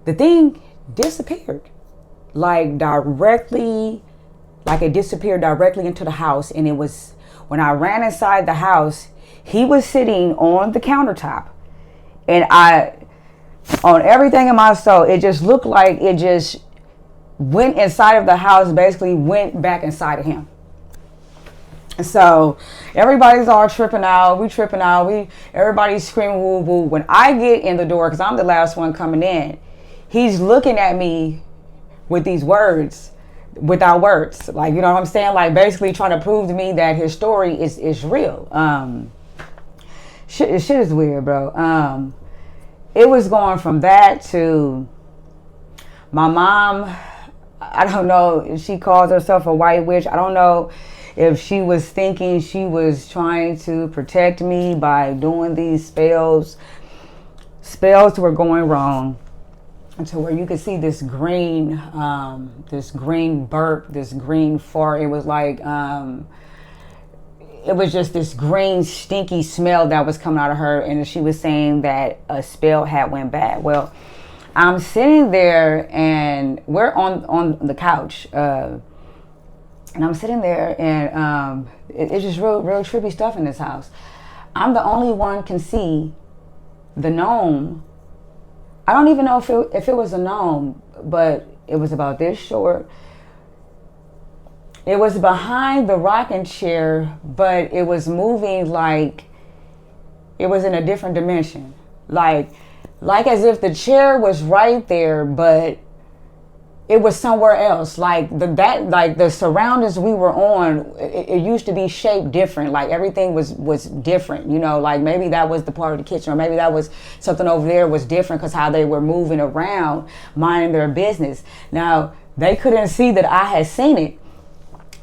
the thing disappeared. Like directly, like it disappeared directly into the house. And it was, when I ran inside the house, he was sitting on the countertop. And on everything in my soul, it just looked like it just went inside of the house, basically went back inside of him. So everybody's all tripping out. We tripping out. Everybody's screaming woo woo. When I get in the door, because I'm the last one coming in, he's looking at me with these words, without words. Like, you know what I'm saying? Like basically trying to prove to me that his story is real. Shit is weird, bro. It was going from that to my mom. I don't know if she calls herself a white witch. I don't know if she was thinking she was trying to protect me by doing these spells. Spells were going wrong until where you could see this green burp, this green fart. It was like, it was just this green stinky smell that was coming out of her. And she was saying that a spell had went bad. Well, I'm sitting there and we're on the couch. And I'm sitting there and it's just real trippy stuff in this house. I'm the only one can see the gnome. I don't even know if it was a gnome, but it was about this short. It was behind the rocking chair, but it was moving like it was in a different dimension. Like as if the chair was right there, but it was somewhere else. Like the surroundings we were on, it used to be shaped different. Like everything was different, you know, like maybe that was the part of the kitchen, or maybe that was something over there was different because how they were moving around, minding their business. Now, they couldn't see that I had seen it.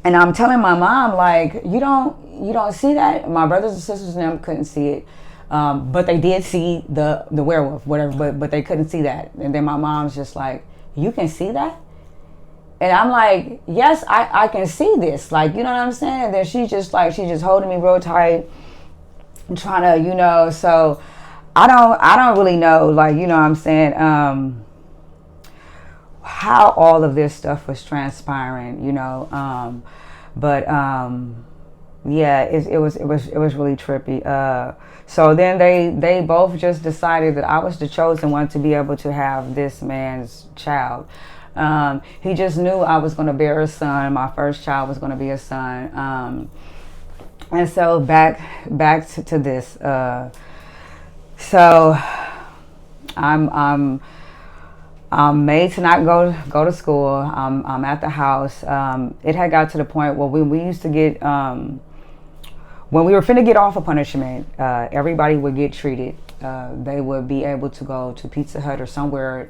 And I'm telling my mom, like, you don't see that? My brothers and sisters and them couldn't see it. But they did see the werewolf, whatever, but they couldn't see that. And then my mom's just like, you can see that? And I'm like, yes, I can see this. Like, you know what I'm saying? And then she's just holding me real tight and trying to, you know, so I don't really know, like, you know what I'm saying, how all of this stuff was transpiring, you know. Yeah, it was really trippy. So then they both just decided that I was the chosen one to be able to have this man's child. He just knew I was going to bear a son. My first child was going to be a son. And so back to this. So I'm made to not go to school. I'm at the house. It had got to the point where we used to get, when we were finna get off a punishment, everybody would get treated. They would be able to go to Pizza Hut or somewhere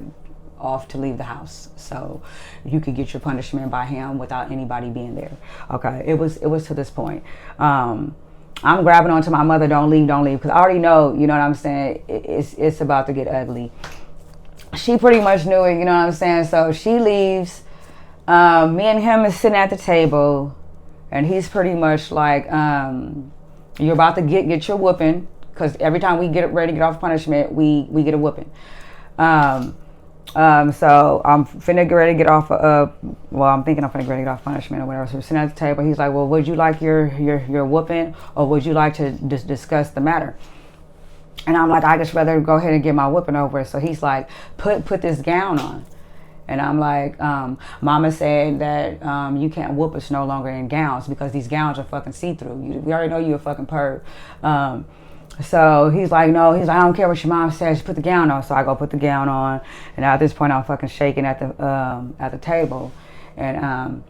off to leave the house, so you could get your punishment by him without anybody being there. Okay, it was to this point. I'm grabbing onto my mother, don't leave, because I already know, you know what I'm saying, it's about to get ugly. She pretty much knew it, you know what I'm saying, so she leaves. Me and him is sitting at the table, and he's pretty much like, you're about to get your whooping, because every time we get ready to get off punishment, we get a whooping. So I'm finna get ready to get off I'm thinking I'm finna get ready to get off punishment or whatever. So we're sitting at the table. He's like, well, would you like your whooping, or would you like to discuss the matter? And I'm like, I just rather go ahead and get my whooping over. So he's like, put this gown on. And I'm like, Mama said that you can't whoop us no longer in gowns because these gowns are fucking see-through. We already know you a fucking perv. So he's like, no, I don't care what your mom says, put the gown on. So I go put the gown on, and at this point I'm fucking shaking at the table. And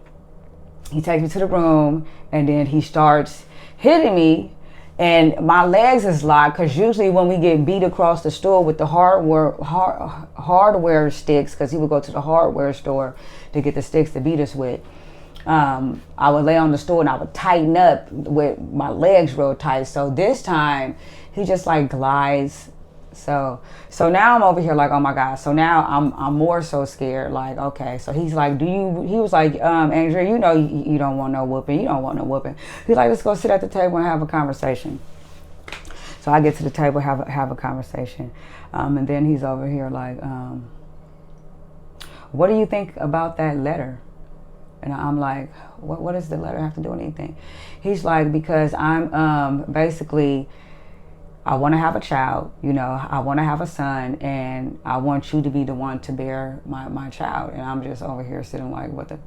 he takes me to the room, and then he starts hitting me, and my legs is locked, because usually when we get beat across the store with the hardware sticks, because he would go to the hardware store to get the sticks to beat us with, I would lay on the stool and I would tighten up with my legs real tight. So this time he just like glides. So now I'm over here like, oh my God. So now I'm more so scared. Like, okay. So he's like, he was like, Andrea, you know, you don't want no whooping. You don't want no whooping. He's like, let's go sit at the table and have a conversation. So I get to the table, have a conversation. And then he's over here like, what do you think about that letter? And I'm like, what does the letter have to do with anything? He's like, because I'm basically, I want to have a child, you know, I want to have a son, and I want you to be the one to bear my child. And I'm just over here sitting like, what the,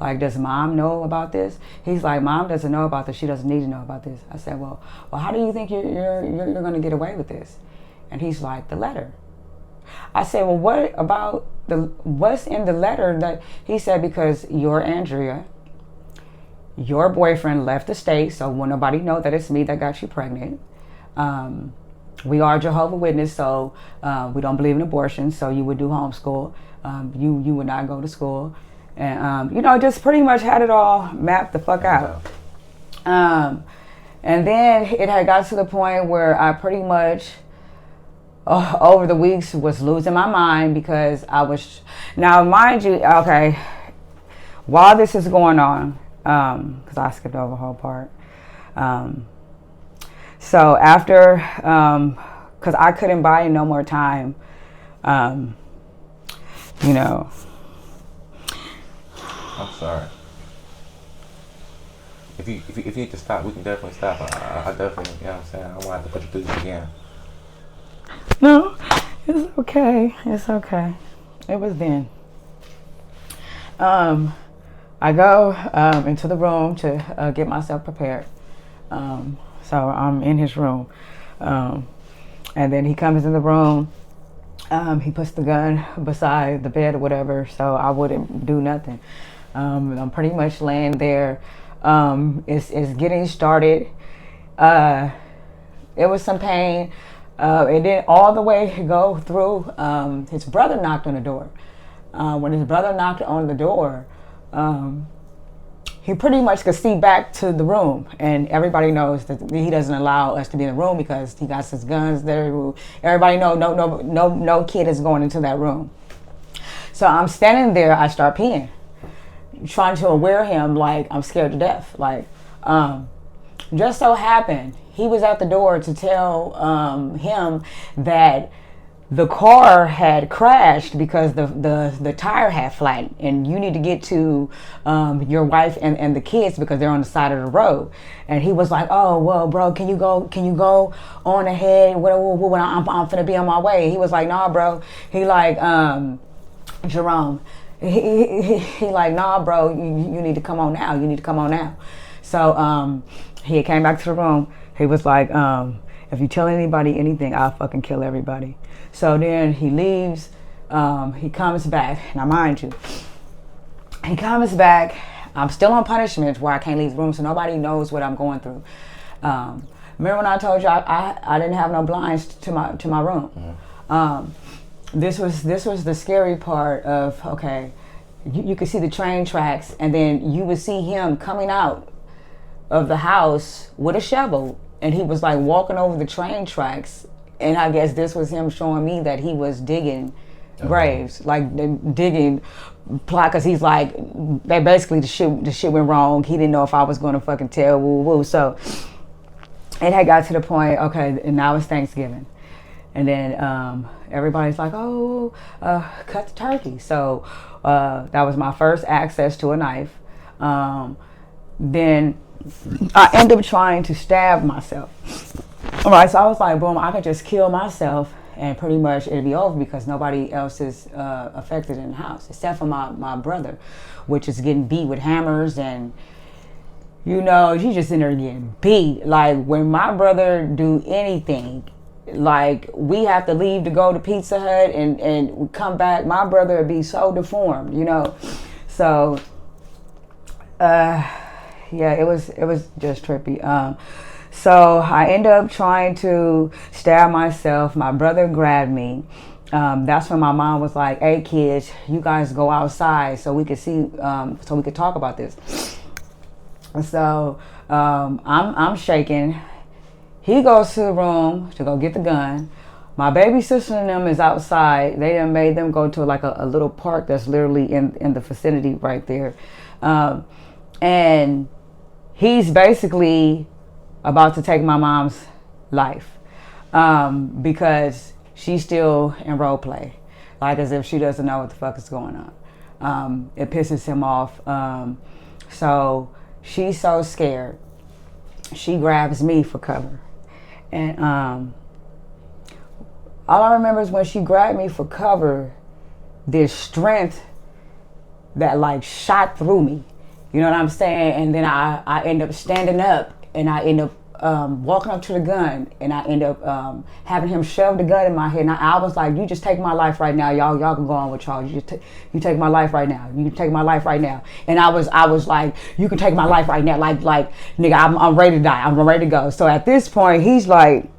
like, does mom know about this? He's like, mom doesn't know about this. She doesn't need to know about this. I said, well, how do you think you're going to get away with this? And he's like, the letter. I said, well, what about what's in the letter? That he said, because you're Andrea, your boyfriend left the state, so will nobody know that it's me that got you pregnant. We are Jehovah's Witness, so we don't believe in abortion, so you would do homeschool. You would not go to school. And, you know, just pretty much had it all mapped the fuck out. And then it had got to the point where I pretty much, over the weeks, was losing my mind because I was, now mind you, okay, while this is going on, because I skipped over a whole part. So after, because I couldn't buy no more time, you know. I'm sorry. If you need to stop, we can definitely stop. I definitely, you know what I'm saying? I won't have to put you through this again. No, it's okay. It's okay. It was then. I go into the room to get myself prepared. So I'm in his room. And then he comes in the room. He puts the gun beside the bed or whatever, so I wouldn't do nothing. I'm pretty much laying there. It's getting started. It was some pain. It didn't all the way go through. His brother knocked on the door. When his brother knocked on the door, he pretty much could see back to the room, and everybody knows that he doesn't allow us to be in the room because he got his guns there. Everybody know no kid is going into that room. So I'm standing there. I start peeing, trying to aware him like I'm scared to death. Like, just so happened he was at the door to tell him that the car had crashed because the tire had flattened, and you need to get to your wife and the kids because they're on the side of the road. And he was like, oh, well, bro, can you go on ahead? I'm finna be on my way. He was like, nah, bro. He like, Jerome, he like, nah, bro, you need to come on now. You need to come on now. So he came back to the room. He was like, if you tell anybody anything, I'll fucking kill everybody. So then he leaves, he comes back. Now mind you, he comes back, I'm still on punishment where I can't leave the room, so nobody knows what I'm going through. Remember when I told you I didn't have no blinds to my room? Mm-hmm. This was the scary part of, okay, you could see the train tracks, and then you would see him coming out of the house with a shovel, and he was like walking over the train tracks. And I guess this was him showing me that he was digging graves, like digging plot, because he's like, they basically the shit went wrong. He didn't know if I was going to fucking tell, woo woo. So it had got to the point, okay, and now it's Thanksgiving. And then everybody's like, oh, cut the turkey. So that was my first access to a knife. Then I ended up trying to stab myself. All right, so I was like, boom, I could just kill myself and pretty much it'd be over because nobody else is affected in the house except for my brother, which is getting beat with hammers, and you know, he's just in there getting beat. Like, when my brother do anything, like, we have to leave to go to Pizza Hut and come back, my brother would be so deformed, you know. So yeah, it was just trippy. So I ended up trying to stab myself. My brother grabbed me. That's when my mom was like, hey kids, you guys go outside so we could see, so we could talk about this. So I'm shaking. He goes to the room to go get the gun. My baby sister and them is outside. They done made them go to like a little park that's literally in the vicinity right there. And he's basically about to take my mom's life because she's still in role play, like as if she doesn't know what the fuck is going on. it pisses him off. So she's so scared. She grabs me for cover. And all I remember is when she grabbed me for cover, this strength that like shot through me. You know what I'm saying? And then I end up standing up, and I end up walking up to the gun, and I end up having him shove the gun in my head. And I was like, you just take my life right now. Y'all can go on with y'all. You take my life right now. You can take my life right now. And I was like, you can take my life right now. Like nigga, I'm ready to die. I'm ready to go. So at this point, he's like,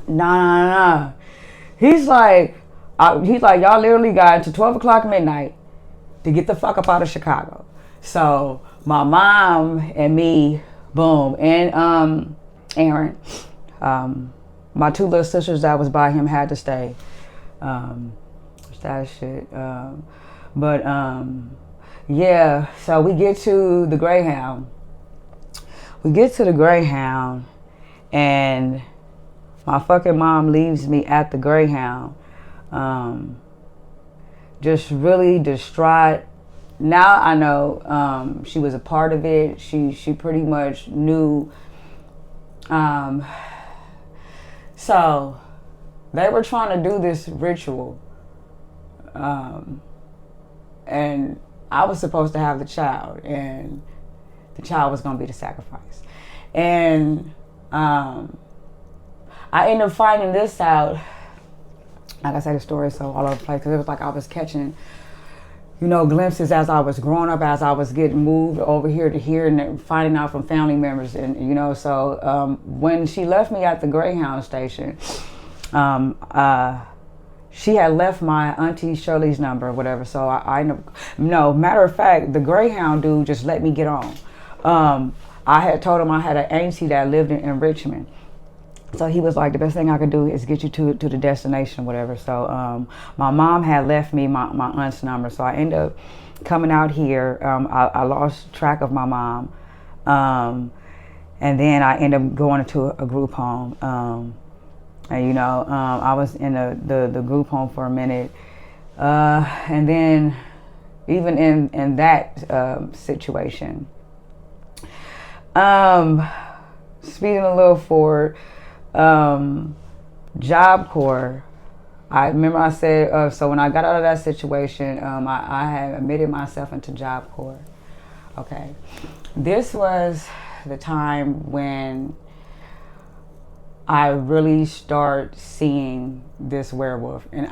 nah. He's like, y'all literally got until 12 o'clock midnight to get the fuck up out of Chicago. So my mom and me, boom, and Aaron, my two little sisters that was by him had to stay. That shit. Yeah, so we get to the Greyhound. And my fucking mom leaves me at the Greyhound. Just really distraught. Now I know she was a part of it. She pretty much knew. So they were trying to do this ritual. And I was supposed to have the child, and the child was going to be the sacrifice. And I ended up finding this out. Like I said, the story is so all over the place, because it was like I was catching, glimpses as I was growing up, as I was getting moved over here to here, and then finding out from family members. And, so when she left me at the Greyhound station, she had left my auntie Shirley's number or whatever. So no, matter of fact, the Greyhound dude just let me get on. I had told him I had an auntie that lived in Richmond. So he was like, the best thing I could do is get you to the destination, whatever. So my mom had left me my aunt's number. So I ended up coming out here. I lost track of my mom. And then I ended up going to a group home. And, I was in the group home for a minute. And then even in that situation, speeding a little forward, Job Corps. I remember I said, so when I got out of that situation, I had admitted myself into Job Corps. Okay. This was the time when I really start seeing this werewolf. And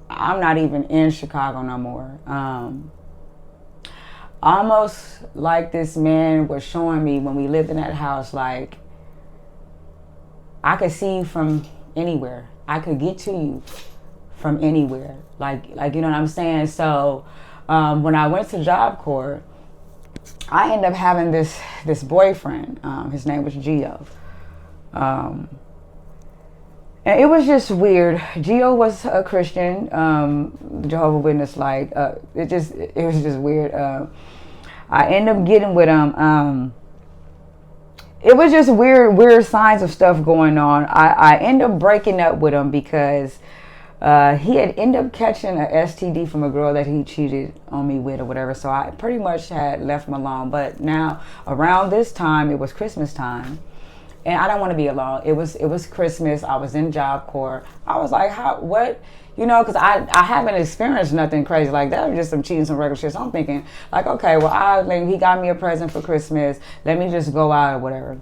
I'm not even in Chicago no more. Almost like this man was showing me when we lived in that house, like, I could see you from anywhere. I could get to you from anywhere. Like you know what I'm saying? So when I went to Job Corps, I ended up having this boyfriend. His name was Gio. And it was just weird. Gio was a Christian, Jehovah's Witness. Like it was just weird. I ended up getting with him. It was just weird signs of stuff going on. I ended up breaking up with him because he had ended up catching an STD from a girl that he cheated on me with or whatever. So I pretty much had left him alone. But now around this time, it was Christmas time. And I don't want to be alone. It was Christmas. I was in Job Corps. I was like, what? Because I haven't experienced nothing crazy like that. It was just some cheating, some regular shit. So I'm thinking, like, okay, well, he got me a present for Christmas. Let me just go out or whatever.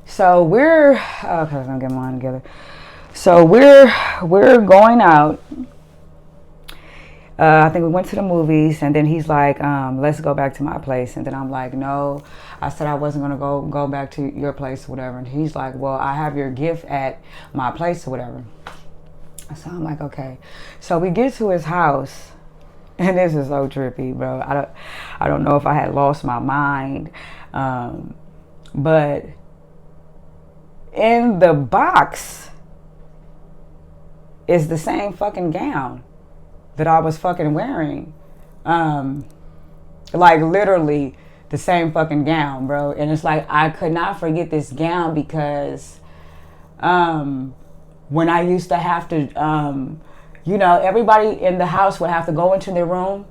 So we're, okay, I'm going to get mine together. So we're going out. I think we went to the movies, and then he's like, let's go back to my place. And then I'm like, no. I said I wasn't going to go back to your place or whatever. And he's like, well, I have your gift at my place or whatever. So I'm like, okay. So we get to his house, and this is so trippy, bro. I don't know if I had lost my mind, but in the box is the same fucking gown that I was fucking wearing. Like literally the same fucking gown, bro. And it's like, I could not forget this gown because when I used to have to, you know, everybody in the house would have to go into their room,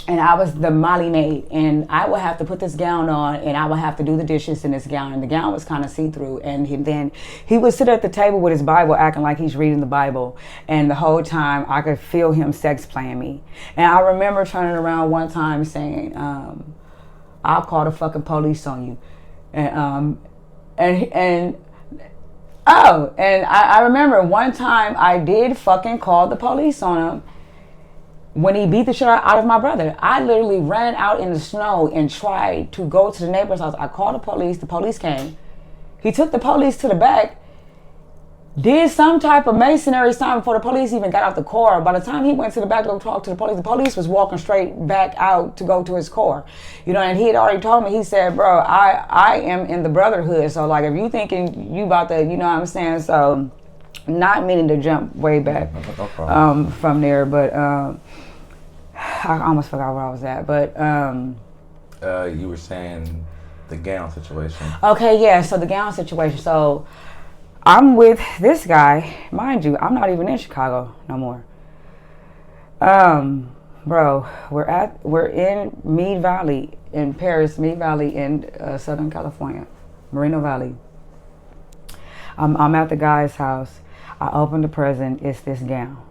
and I was the Molly maid, and I would have to put this gown on, and I would have to do the dishes in this gown, and the gown was kind of see-through, and then he would sit at the table with his Bible acting like he's reading the Bible, and the whole time I could feel him sex playing me. And I remember turning around one time saying, I'll call the fucking police on you. And I remember one time I did fucking call the police on him when he beat the shit out of my brother. I literally ran out in the snow and tried to go to the neighbor's house. I called the police came. He took the police to the back, did some type of masonry sign before the police even got out the car. By the time he went to the back to go talk to the police was walking straight back out to go to his car. You know, and he had already told me, he said, bro, I am in the brotherhood. So like, if you thinking you about to, you know what I'm saying? So not meaning to jump way back from there, but I almost forgot where I was at, but you were saying the gown situation. Okay, yeah, so the gown situation. So I'm with this guy, mind you, I'm not even in Chicago no more. Bro, we're in Mead Valley in Paris, Mead Valley in Southern California, Moreno Valley. I'm at the guy's house. I open the present, it's this gown.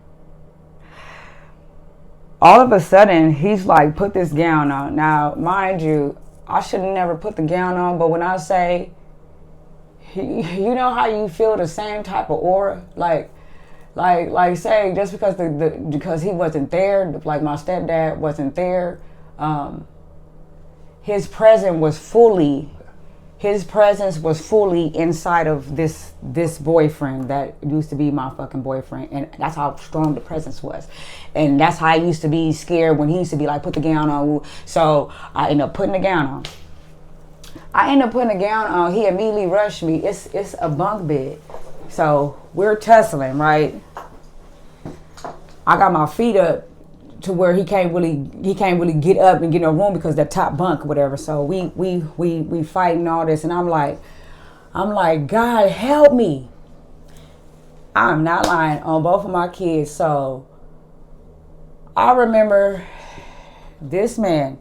All of a sudden, he's like, put this gown on. Now, mind you, I should have never put the gown on, but when I say, you know how you feel the same type of aura? Like say, just because because he wasn't there, like my stepdad wasn't there, his presence was fully inside of this boyfriend that used to be my fucking boyfriend, and that's how strong the presence was. And that's how I used to be scared when he used to be like, put the gown on. So I ended up putting the gown on. He immediately rushed me. It's a bunk bed, so we're tussling, right? I got my feet up to where he can't really get up and get in a room because that top bunk or whatever. So we fighting all this, and I'm like, God help me. I'm not lying on both of my kids. So I remember this man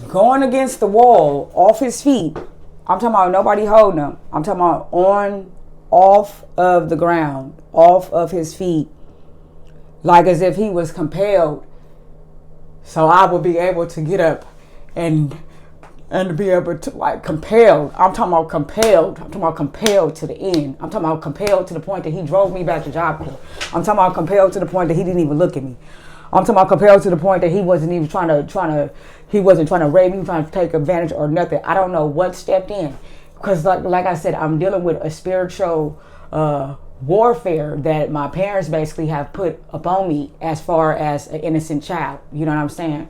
going against the wall off his feet. I'm talking about nobody holding him. I'm talking about off of the ground, off of his feet, like as if he was compelled. So I would be able to get up and be able to, like, compelled. I'm talking about compelled. I'm talking about compelled to the end. I'm talking about compelled to the point that he drove me back to Job Corps. I'm talking about compelled to the point that he didn't even look at me. I'm talking about compelled to the point that he wasn't even trying to rape me, trying to take advantage or nothing. I don't know what stepped in, because like I said, I'm dealing with a spiritual warfare that my parents basically have put upon me as far as an innocent child. You know what I'm saying?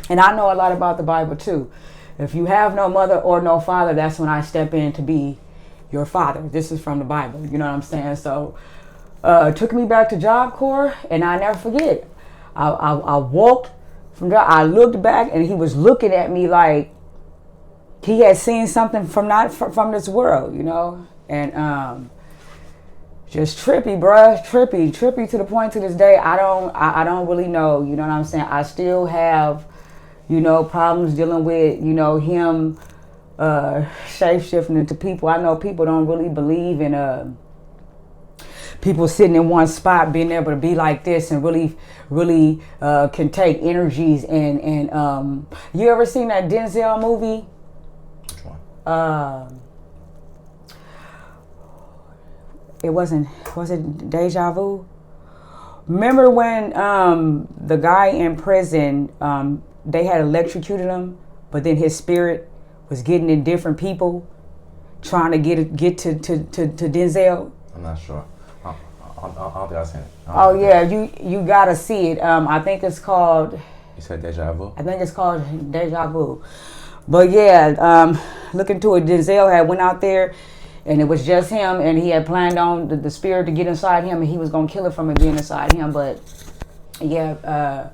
And I know a lot about the Bible too. If you have no mother or no father, that's when I step in to be your father. This is from the Bible. You know what I'm saying? So took me back to Job Corps, and I never forget. I walked from there. I looked back, and he was looking at me like he had seen something from this world, you know. And just trippy, bruh, trippy to the point to this day. I don't really know. You know what I'm saying? I still have, you know, problems dealing with, you know, him shape-shifting into people. I know people don't really believe in people sitting in one spot being able to be like this and really can take energies. And you ever seen that Denzel movie? Which one? Was it Deja Vu? Remember when the guy in prison, they had electrocuted him, but then his spirit was getting in different people, trying to get to Denzel? I'm not sure. I don't think I've seen it. Oh yeah, you gotta see it. I think it's called. You said Deja Vu? I think it's called Deja Vu. But yeah, look into it. Denzel had went out there, and it was just him, and he had planned on the spirit to get inside him, and he was gonna kill it from it being inside him. But yeah,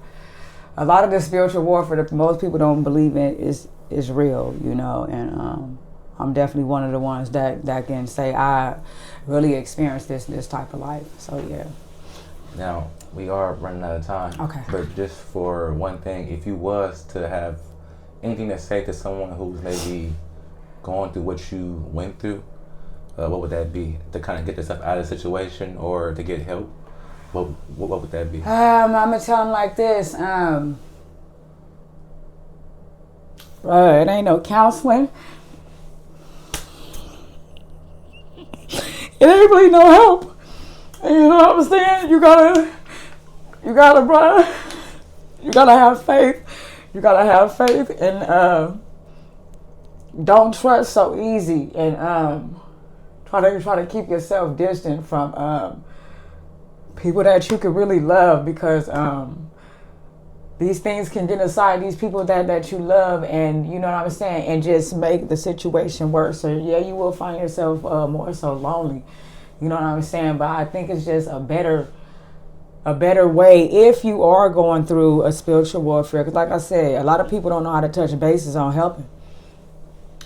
a lot of the spiritual warfare that most people don't believe in is real, you know. And I'm definitely one of the ones that can say I really experienced this type of life. So yeah. Now, we are running out of time. Okay. But just for one thing, if you was to have anything to say to someone who's maybe going through what you went through, what would that be? To kind of get yourself out of the situation or to get help? What would that be? I'm gonna tell them like this. It ain't no counseling. It ain't really no help. You know what I'm saying? You gotta, bruh. You gotta have faith. You gotta have faith, and don't trust so easy, and try to keep yourself distant from people that you could really love, because these things can get inside these people that you love, and you know what I'm saying, and just make the situation worse. So yeah, you will find yourself more so lonely. You know what I'm saying? But I think it's just a better way if you are going through a spiritual warfare. Because like I said, a lot of people don't know how to touch bases on helping.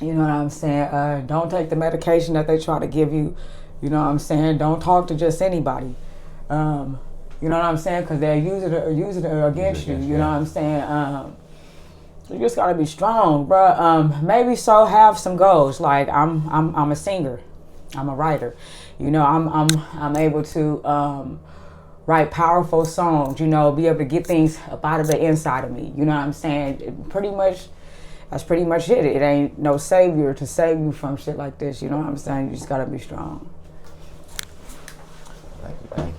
You know what I'm saying? Don't take the medication that they try to give you. You know what I'm saying? Don't talk to just anybody. You know what I'm saying? Because they'll use it against you. You know what I'm saying? You just gotta be strong, bro. Maybe so have some goals. Like I'm a singer, I'm a writer. You know, I'm able to write powerful songs. You know, be able to get things up out of the inside of me. You know what I'm saying? That's pretty much it. It ain't no savior to save you from shit like this. You know what I'm saying? You just gotta be strong. Thank you.